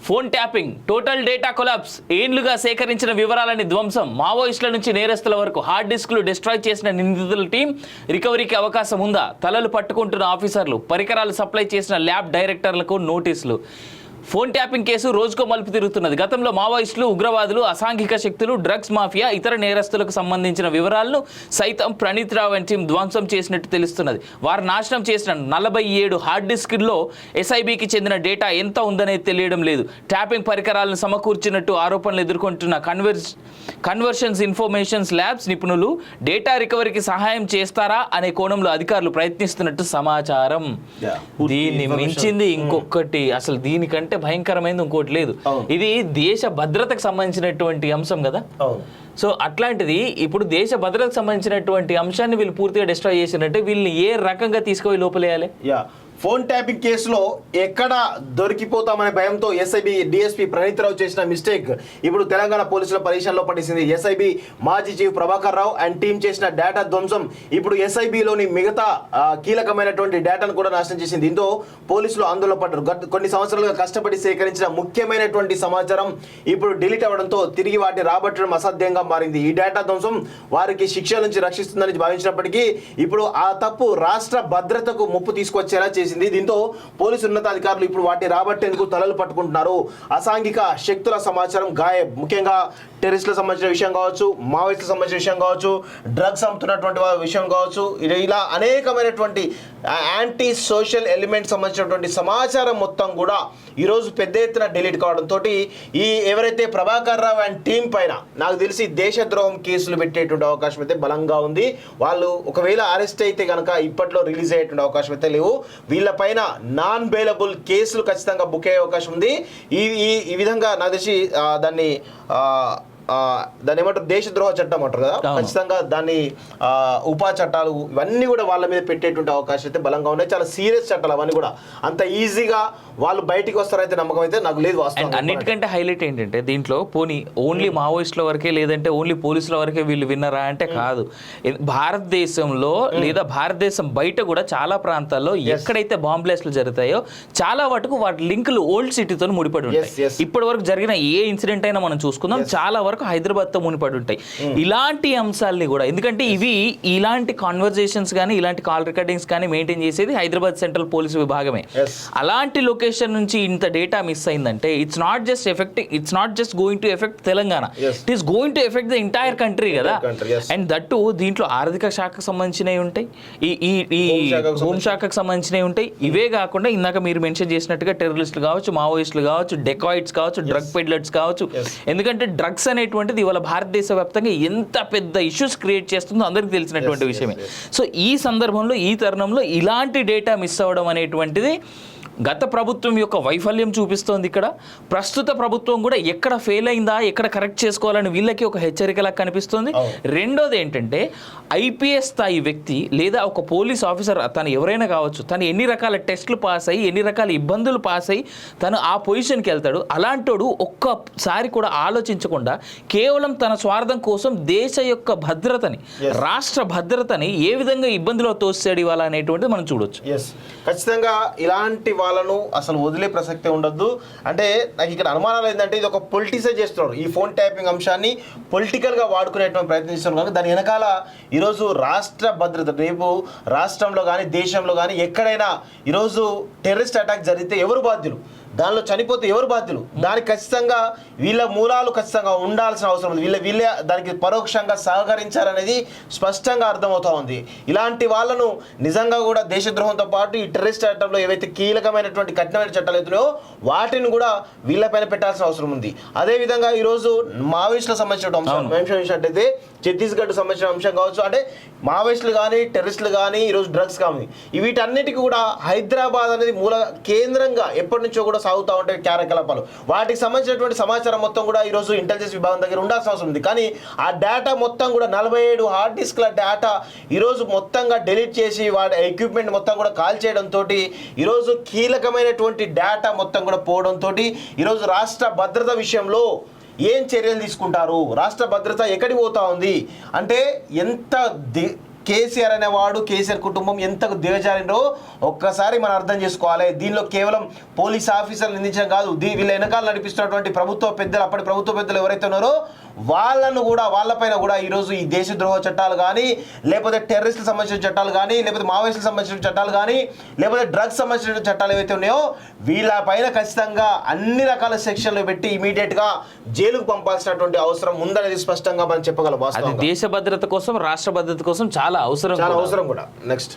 Phone tapping, total data collapse, ఏండ్లుగా సేకరించిన వివరాలని ధ్వంసం, మావోయిస్టుల నుంచి నేరస్తుల వరకు హార్డ్ డిస్క్లు డిస్ట్రాయ్ చేసిన నిందితుల టీం రికవరీకి అవకాశం ఉందా? తలలు పట్టుకుంటున్న ఆఫీసర్లు, పరికరాలు సప్లై చేసిన ల్యాబ్ డైరెక్టర్లకు నోటీసులు. ఫోన్ ట్యాపింగ్ కేసు రోజుకో మలుపు తిరుగుతున్నది. గతంలో మావోయిస్టులు, ఉగ్రవాదులు, అసాంఘిక శక్తులు, డ్రగ్స్ మాఫియా, ఇతర నేరస్తులకు సంబంధించిన వివరాలను సైతం ప్రణీత్ రావు అండ్ టీం ధ్వంసం చేసినట్టు తెలుస్తున్నది. వారు నాశనం చేసిన 47 హార్డ్ డిస్క్ల్లో ఎస్ఐబికి చెందిన డేటా ఎంత ఉందనేది తెలియడం లేదు. ట్యాపింగ్ పరికరాలను సమకూర్చినట్టు ఆరోపణలు ఎదుర్కొంటున్న కన్వర్షన్స్ ఇన్ఫర్మేషన్స్ ల్యాబ్స్ నిపుణులు డేటా రికవరీకి సహాయం చేస్తారా అనే కోణంలో అధికారులు ప్రయత్నిస్తున్నట్టు సమాచారం. దీన్ని మించింది ఇంకొకటి, అసలు దీనికంటే భయంకరమైనది ఇంకోటి లేదు. ఇది దేశ భద్రతకు సంబంధించినటువంటి అంశం కదా. సో అట్లాంటిది ఇప్పుడు దేశ భద్రతకు సంబంధించినటువంటి అంశాన్ని వీళ్ళు పూర్తిగా డిస్ట్రాయ్ చేసినట్టే వీళ్ళని ఏ రకంగా తీసుకుపోయి లోపలేయాలి? ఫోన్ ట్యాపింగ్ కేసులో ఎక్కడ దొరికిపోతామనే భయంతో ఎస్ఐబి డిఎస్పీ ప్రణీత్ రావు చేసిన మిస్టేక్ ఇప్పుడు తెలంగాణ పోలీసుల పరిశీలనలో పడేసింది. ఎస్ఐబి మాజీ chief Prabhakar Rao and team చేసిన డేటా ధ్వంసం ఇప్పుడు ఎస్ఐబిలోని మిగతా కీలకమైనటువంటి డేటాను కూడా నాశనం చేసింది. దీంతో పోలీసులు ఆందోళన పడ్డారు. కొన్ని సంవత్సరాలుగా కష్టపడి సేకరించిన ముఖ్యమైనటువంటి సమాచారం ఇప్పుడు డిలీట్ అవ్వడంతో తిరిగి వాటిని రాబట్టడం అసాధ్యంగా మారింది. ఈ డేటా ధ్వంసం వారికి శిక్ష నుంచి రక్షిస్తుందని భావించినప్పటికీ ఇప్పుడు ఆ తప్పు రాష్ట్ర భద్రతకు ముప్పు తీసుకొచ్చేలా చేసింది. దీంతో పోలీసు ఉన్నతాధికారులు ఇప్పుడు వాటిని రాబట్టేందుకు తలలు పట్టుకుంటున్నారు. అసాంఘిక శక్తుల సమాచారం గాయబ్, ముఖ్యంగా టెర్రరిస్టులకు సంబంధించిన విషయం కావచ్చు, మావోయిస్టులకు సంబంధించిన విషయం కావచ్చు, డ్రగ్స్ అమ్ముతున్నటువంటి విషయం కావచ్చు, ఇలా అనేకమైనటువంటి యాంటీ సోషల్ ఎలిమెంట్ సంబంధించినటువంటి సమాచారం మొత్తం కూడా ఈరోజు పెద్ద ఎత్తున డిలీట్ కావడంతో ఈ ఎవరైతే ప్రభాకర్ రావు అండ్ టీం పైన నాకు తెలిసి దేశద్రోహం కేసులు పెట్టేటువంటి అవకాశం అయితే బలంగా ఉంది. వాళ్ళు ఒకవేళ అరెస్ట్ అయితే కనుక ఇప్పట్లో రిలీజ్ అయ్యేటువంటి అవకాశం అయితే లేవు. వీళ్ళపైన నాన్ బెయిలబుల్ కేసులు ఖచ్చితంగా బుక్ అయ్యే అవకాశం ఉంది. ఈ విధంగా నాకు తెలిసి దాన్ని ఏమంటారు, దేశద్రోహ చట్టం అంటారు కదా, ఖచ్చితంగా దాన్ని ఉపా చట్టాలు ఇవన్నీ కూడా వాళ్ళ మీద పెట్టేటువంటి అవకాశం అయితే బలంగా ఉన్నాయి. చాలా సీరియస్ చట్టాలు అవన్నీ కూడా. అంత ఈజీగా వాళ్ళు బయటికి వస్తారైతే నమ్మకం అయితే నాకు లేదు. వాస్తవం అన్నిటికంటే హైలైట్ ఏంటంటే దీంట్లో పోనీ ఓన్లీ మావోయిస్టుల వరకే లేదంటే ఓన్లీ పోలీసుల వరకే వీళ్ళు విన్నరా అంటే కాదు. భారతదేశంలో లేదా భారతదేశం బయట కూడా చాలా ప్రాంతాల్లో ఎక్కడైతే బాంబ్ బ్లాస్ట్లు జరుగుతాయో చాలా వాటికి వాటి లింకులు ఓల్డ్ సిటీతో ముడిపడి ఉంటాయి. ఇప్పటి వరకు జరిగిన ఏ ఇన్సిడెంట్ అయినా మనం చూసుకుందాం, చాలా వరకు హైదరాబాద్తో ముడిపడి ఉంటాయి. ఇలాంటి అంశాలని కూడా, ఎందుకంటే ఇలాంటి కాన్వర్జేషన్స్ కానీ ఇలాంటి కాల్ రికార్డింగ్స్ కానీ మెయింటైన్ చేసేది హైదరాబాద్ సెంట్రల్ పోలీసు విభాగమే. అలాంటి లొకేషన్ నుంచి ఇంత డేటా మిస్ అయిందంటే it's not just going to effect Telangana, it is going to effect the entire country కదా. అండ్ దట్టు దీంట్లో ఆర్థిక శాఖకు సంబంధించినవి ఉంటాయి, ఈ హోంశాఖకు సంబంధించినవి ఉంటాయి. ఇవే కాకుండా ఇందాక మీరు మెన్షన్ చేసినట్టుగా టెర్రరిస్టులు కావచ్చు, మావోయిస్టులు కావచ్చు, డెకాయిట్స్ కావచ్చు, డ్రగ్ పెడ్లర్స్ కావచ్చు. ఎందుకంటే డ్రగ్స్ అనేటువంటిది ఇవాళ భారతదేశ వ్యాప్తంగా ఎంత పెద్ద ఇష్యూస్ క్రియేట్ చేస్తుందో అందరికీ తెలిసినటువంటి విషయమే. సో ఈ సందర్భంలో ఈ తరుణంలో ఇలాంటి డేటా మిస్ అవ్వడం అనేటువంటిది గత ప్రభుత్వం యొక్క వైఫల్యం చూపిస్తోంది. ఇక్కడ ప్రస్తుత ప్రభుత్వం కూడా ఎక్కడ ఫెయిల్ అయిందా, ఎక్కడ కరెక్ట్ చేసుకోవాలని వీళ్ళకి ఒక హెచ్చరికలా కనిపిస్తుంది. రెండోది ఏంటంటే ఐపీఎస్ స్థాయి వ్యక్తి లేదా ఒక పోలీస్ ఆఫీసర్ తను ఎవరైనా కావచ్చు, తను ఎన్ని రకాల టెస్టులు పాస్ అయ్యి ఎన్ని రకాల ఇబ్బందులు పాస్ అయ్యి తను ఆ పొజిషన్కి వెళ్తాడు. అలాంటోడు ఒక్కసారి కూడా ఆలోచించకుండా కేవలం తన స్వార్థం కోసం దేశ యొక్క భద్రతని, రాష్ట్ర భద్రతని ఏ విధంగా ఇబ్బందిలో తోస్తాడు ఇవాళ అనేటువంటిది మనం చూడొచ్చు. ఖచ్చితంగా ఇలాంటి వాళ్ళను అసలు వదిలే ప్రసక్తే ఉండద్దు. అంటే నాకు ఇక్కడ అనుమానాలు ఏంటంటే ఇది ఒక పొలిటిసైజ్ చేస్తున్నారు. ఈ ఫోన్ ట్యాపింగ్ అంశాన్ని పొలిటికల్గా వాడుకునేటువంటి ప్రయత్నిస్తున్నారు. కానీ దాని వెనకాల ఈరోజు రాష్ట్ర భద్రత, రేపు రాష్ట్రంలో కానీ దేశంలో కానీ ఎక్కడైనా ఈరోజు టెర్రరిస్ట్ అటాక్ జరిగితే ఎవరు బాధ్యులు, దానిలో చనిపోతే ఎవరు బాధ్యులు, దానికి ఖచ్చితంగా వీళ్ళ మూలాలు ఖచ్చితంగా ఉండాల్సిన అవసరం ఉంది. వీళ్ళే దానికి పరోక్షంగా సహకరించారనేది స్పష్టంగా అర్థమవుతా ఉంది. ఇలాంటి వాళ్ళను నిజంగా కూడా దేశద్రోహంతో పాటు ఈ టెర్రరిస్ట్ చట్టంలో ఏవైతే కీలకమైనటువంటి కఠినమైన చట్టాలు అవుతున్నాయో వాటిని కూడా వీళ్ళపైన పెట్టాల్సిన అవసరం ఉంది. అదేవిధంగా ఈరోజు మావోయిస్టులకు సంబంధించిన అంశం చూసినట్టయితే ఛత్తీస్గఢ్ సంబంధించిన అంశం కావచ్చు, అంటే మావోయిస్టులు కానీ టెర్రరిస్టులు కానీ ఈరోజు డ్రగ్స్ కానీ వీటన్నిటికీ కూడా హైదరాబాద్ అనేది మూల కేంద్రంగా ఎప్పటి నుంచో కూడా సాగుతూ ఉంటాయి కార్యకలాపాలు. వాటికి సంబంధించినటువంటి సమాచారం మొత్తం కూడా ఈరోజు ఇంటెలిజెన్స్ విభాగం దగ్గర ఉండాల్సిన అవసరం ఉంది. కానీ ఆ డేటా మొత్తం కూడా 47 హార్డ్ డిస్క్ల డేటా ఈరోజు మొత్తంగా డిలీట్ చేసి వాటి ఎక్విప్మెంట్ మొత్తం కూడా కాల్ చేయడంతో ఈరోజు కీలకమైనటువంటి డేటా మొత్తం కూడా పోవడంతో ఈరోజు రాష్ట్ర భద్రత విషయంలో ఏం చర్యలు తీసుకుంటారు, రాష్ట్ర భద్రత ఎక్కడికి పోతా ఉంది అంటే ఎంత కేసీఆర్ అనేవాడు కేసీఆర్ కుటుంబం ఎంతకు దిగజారిందో ఒక్కసారి మనం అర్థం చేసుకోవాలి. దీనిలో కేవలం పోలీస్ ఆఫీసర్లు నిందించడం కాదు, వీళ్ళ వెనకాల నడిపిస్తున్నటువంటి ప్రభుత్వ పెద్దలు, అప్పటి ప్రభుత్వ పెద్దలు ఎవరైతే ఉన్నారో వాళ్ళను కూడా, వాళ్ళపైన కూడా ఈరోజు ఈ దేశద్రోహ చట్టాలు కానీ, లేకపోతే టెర్రరిస్టులకు సంబంధించిన చట్టాలు కానీ, లేకపోతే మావోయిస్టులకు సంబంధించిన చట్టాలు కానీ, లేకపోతే డ్రగ్స్ సంబంధించిన చట్టాలు ఏవైతే ఉన్నాయో వీళ్ళపైన ఖచ్చితంగా అన్ని రకాల సెక్షన్లు పెట్టి ఇమీడియట్గా జైలుకు పంపాల్సినటువంటి అవసరం ఉందనేది స్పష్టంగా మనం చెప్పగలం. అది దేశ భద్రత కోసం, రాష్ట్ర భద్రత కోసం చాలా అవసరం కూడా. నెక్స్ట్